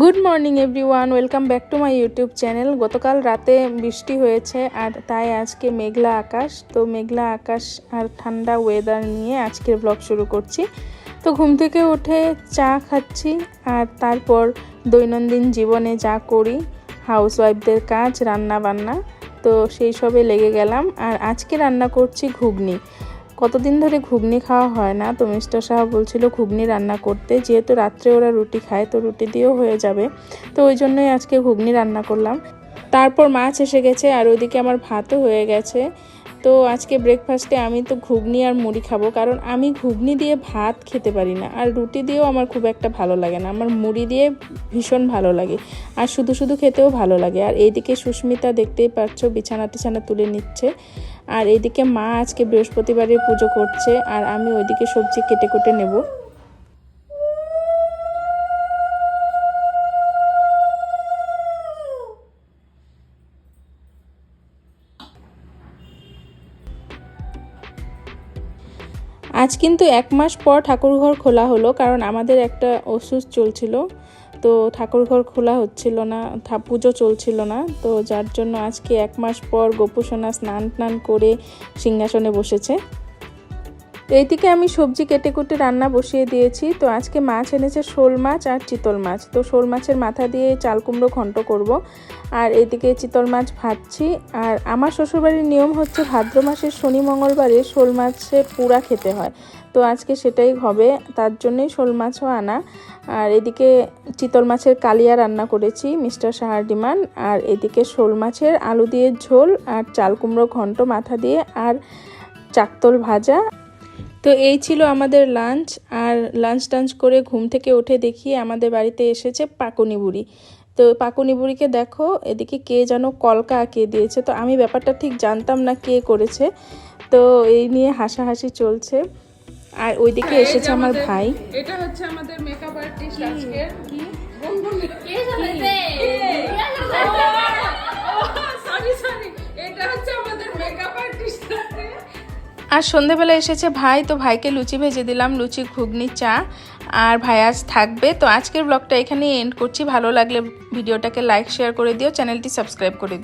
Good morning everyone, welcome back to my YouTube channel. গতকাল রাতে বৃষ্টি হয়েছে আর তাই আজকে মেঘলা আকাশ। তো মেঘলা আকাশ আর ঠান্ডা ওয়েদার নিয়ে আজকের ব্লগ শুরু করছি। তো ঘুম থেকে উঠে চা খাচ্ছি আর তারপর দৈনন্দিন জীবনে যা করি হাউসওয়াইফদের কাজ, রান্না বান্না, তো সেই সবে লেগে গেলাম। আর আজকে রান্না করছি ঘুগনি। কতদিন ধরে ঘুগনি খাওয়া হয় না, তো মিস্টার সাহা বলছিল ঘুগনি রান্না করতে, যেহেতু রাত্রে ওরা রুটি খায় তো রুটি দিয়েও হয়ে যাবে, তো ওই জন্যই আজকে ঘুগনি রান্না করলাম। তারপর মাছ এসে গেছে আর ওইদিকে আমার ভাতও হয়ে গেছে। তো আজকে ব্রেকফাস্টে আমি তো ঘুগনি আর মুড়ি খাবো, কারণ আমি ঘুগনি দিয়ে ভাত খেতে পারি না, আর রুটি দিয়েও আমার খুব একটা ভালো লাগে না। আমার মুড়ি দিয়ে ভীষণ ভালো লাগে আর শুধু শুধু খেতেও ভালো লাগে। আর এইদিকে সুস্মিতা দেখতেই পাচ্ছ বিছানা টিছানা তুলে নিচ্ছে, আর এইদিকে মা আজকে বৃহস্পতিবারের পুজো করছে আর আমি ওইদিকে সবজি কেটে কুটে নেব। আজ কিন্তু 1 মাস পর ঠাকুরঘর খোলা হলো, কারণ আমাদের একটা অসুখ চলছিল, তো ঠাকুরঘর খোলা হচ্ছিল না, পুজো চলছিল না, তো যার জন্য আজকে 1 মাস পর গোপুসোনা স্নান টান করে সিংহাসনে বসেছে। এইদিকে আমি সবজি কেটে কুটে রান্না বসিয়ে দিয়েছি। তো আজকে মাছ এনেছে শোল মাছ আর চিতল মাছ, তো শোল মাছের মাথা দিয়ে চাল কুমড়ো ঘন্ট করব, আর এইদিকে চিতল মাছ ভাজছি। আর আমার শ্বশুরবাড়ির নিয়ম হচ্ছে ভাদ্র মাসের শনি মঙ্গলবারে শোল মাছের পুরা খেতে হয়, তো আজকে সেটাই হবে, তার জন্যই শোল মাছও আনা। আর এদিকে চিতল মাছের কালিয়া রান্না করেছি মিস্টার সাহার ডিমান্ড, আর এদিকে শোল মাছের আলু দিয়ে ঝোল আর চাল কুমড়ো ঘন্ট মাথা দিয়ে আর চাকতল ভাজা। তো এই ছিল আমাদের লাঞ্চ। আর লাঞ্চ টাঞ্চ করে ঘুম থেকে উঠে দেখি আমাদের বাড়িতে এসেছে পাকুনি বুড়ি। তো পাকুনি বুড়িকে দেখো, এদিকে কে যেন কলকা আঁকিয়ে দিয়েছে, তো আমি ব্যাপারটা ঠিক জানতাম না কে করেছে, তো এই নিয়ে হাসাহাসি চলছে। আর ওইদিকে এসেছে আমার ভাই। এটা হচ্ছে আমাদের মেকআপ আর্টিস্ট আজকে। কি সরি, এটা হচ্ছে আমাদের মেকআপ আর্টিস্ট। আর সন্ধেবেলা এসেছে ভাই, তো ভাইকে লুচি ভেজে দিলাম, লুচি ঘুগনি চা, আর ভাই আজ থাকবে। তো আজকের ব্লগটা এখানেই এন্ড করছি। ভালো লাগলে ভিডিওটাকে লাইক শেয়ার করে দিও, চ্যানেলটি সাবস্ক্রাইব করে দিও।